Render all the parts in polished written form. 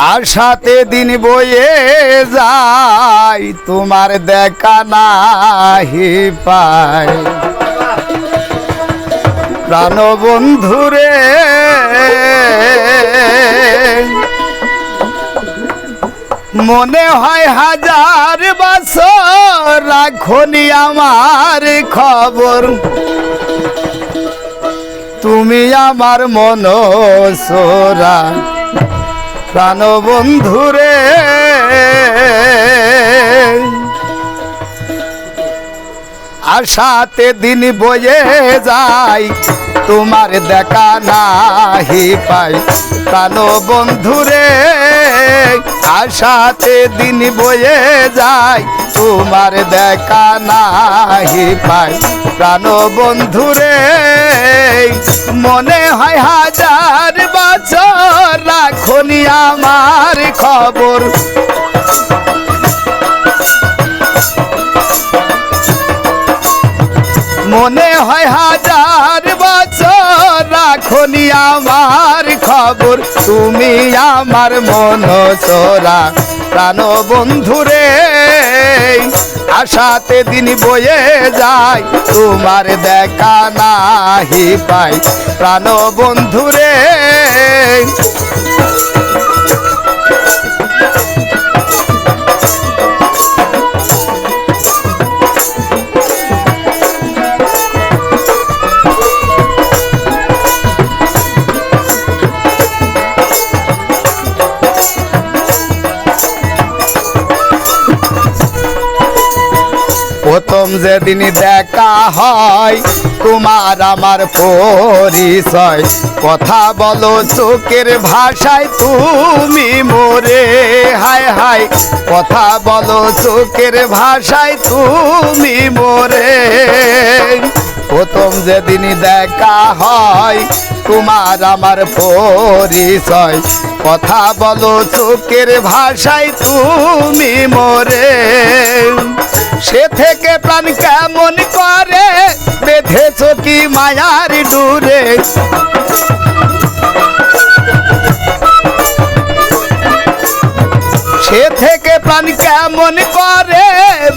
আশাতে দিন বয়ে যায় তোমার দেখা নাহি পায় প্রাণবন্ধুরে মনে হয় হাজার বছর রাখনি আমার খবর তুমি আমার মন সোরা প্রাণবন্ধুরে আশাতে দিন বয়ে যায় তোমার দেখা নাহি পাই প্রাণবন্ধুরে আশাতে দিন বয়ে যায় তোমার দেখা নাহি পাই প্রাণবন্ধুরে মনে হয় হাজার বছর রাখনি আমার খবর মনে হয় হাজার বছর রাখনি আমার খবর তুমি আমার মন সোরা প্রাণবন্ধুরে আশাতে দিন বয়ে যায় তোমার দেখা নাহি পাই প্রাণবন্ধুরে প্রথম যেদিন দেখা হয় তোমার আমার পরিচয় কথা বলো চোখের ভাষায় তুমি মোরে হায় হায় কথা বলো চোখের ভাষায় তুমি মোরে প্রথম যেদিন দেখা হয় তোমার আমার পরিচয় কথা বলো চোখের ভাষায় তুমি মোরে সে থেকে প্রাণ কেমন করে বেঁধেছ কি মায়ার ডুরে সে থেকে প্রাণ কেমন করে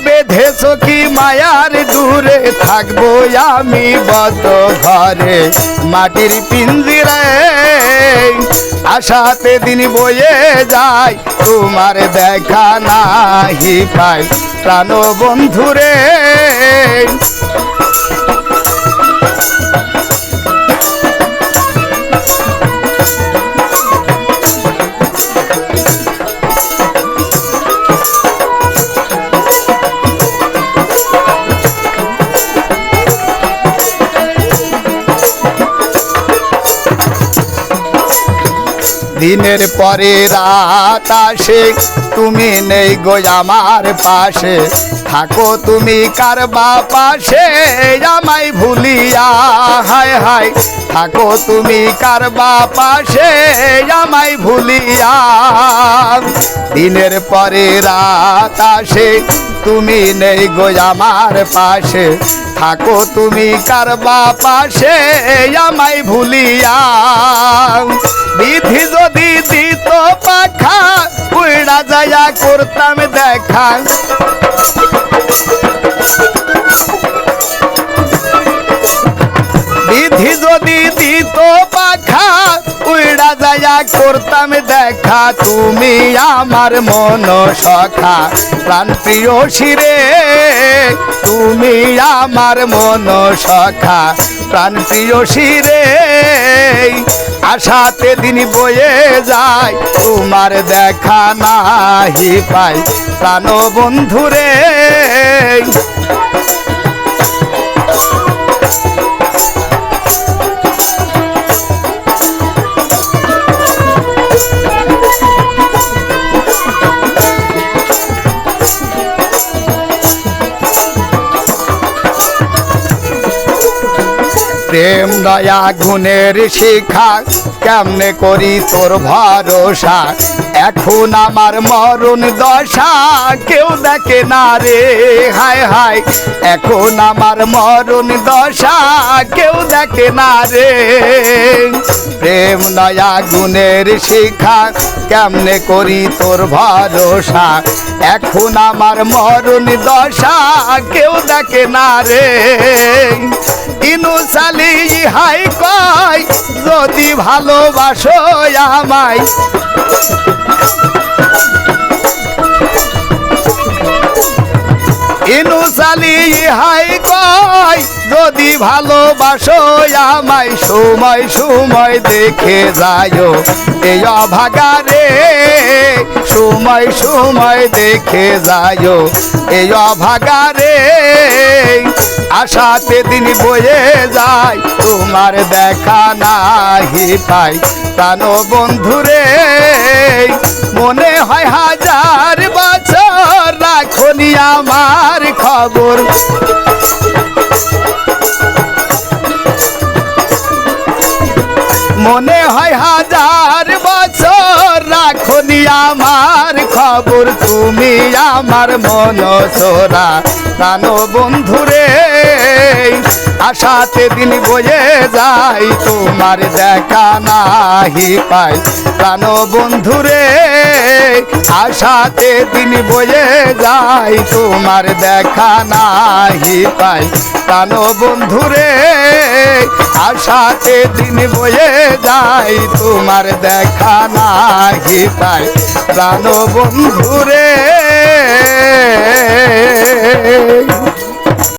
বেঁধেছ কি মায়ার ডুরে থাকবো আমি বত ঘরে মাটির পিঞ্জিরে আশাতে দিন বয়ে যায় তোমার দেখা নাহি পাই প্রাণবন্ধুরে দিনের পরে রাত আসে তুমি নেই গো আমার পাশে থাকো তুমি কারবা পাশে আমায় ভুলিয়া হায় হায় থাকো তুমি কারবা পাশে আমায় ভুলিয়া দিনের পরে রাত আসে তুমি নেই গো আমার পাশে থাকো তুমি কারবা পাশে আমায় ভুলিয়া বিধি যদি দিত পাখা উড়া যায়া করতাম দেখা বিধি যদি দিত পাখা উড়া যায়া করতাম দেখা তুমি আমার মন সখা প্রাণ প্রিয় শিরে তুমি আমার মন সখা প্রাণ প্রিয় শিরে আশাতে দিন বয়ে যায় তোমার দেখা নাহি পাই প্রাণবন্ধুরে প্রেম দয়া গুণের শিখা কেমনে করি তোর ভরসা এখন আমার মরণ দশা কেউ দেখে না রে হায় হায় এখন আমার মরণ দশা কেউ দেখে না রে প্রেম নয়া গুণের শিক্ষা কেমনে করি তোর ভরসা এখন আমার মরণ দশা কেউ দেখে না রে ইনু সালি হাই কয় যদি ভালোবাসো আমায় ইনু সালি হাই কয় যদি ভালোবাসো আমায় সময় সময় দেখে যায়ও এই অভাগারে সময় সময় দেখে যায়ও এই অভাগারে আশাতে দিন বয়ে যায় তোমার দেখা নাহি পাই প্রাণ বন্ধুরে মনে হয় হাজার বছর রাখনি আমার খবর মনে হয় হাজার বছর রাখনি আমার খবর তুমি আমার মন চোরা প্রাণ বন্ধুরে আশাতে দিন বয়ে যাই তোমার দেখা নাহি পাই প্রাণ বন্ধুরে আশাতে দিন বয়ে যাই তোমার দেখা নাহি পাই প্রাণ বন্ধুরে আশাতে দিন বয়ে যাই তোমার দেখা নাহি পাই প্রাণ বন্ধুরে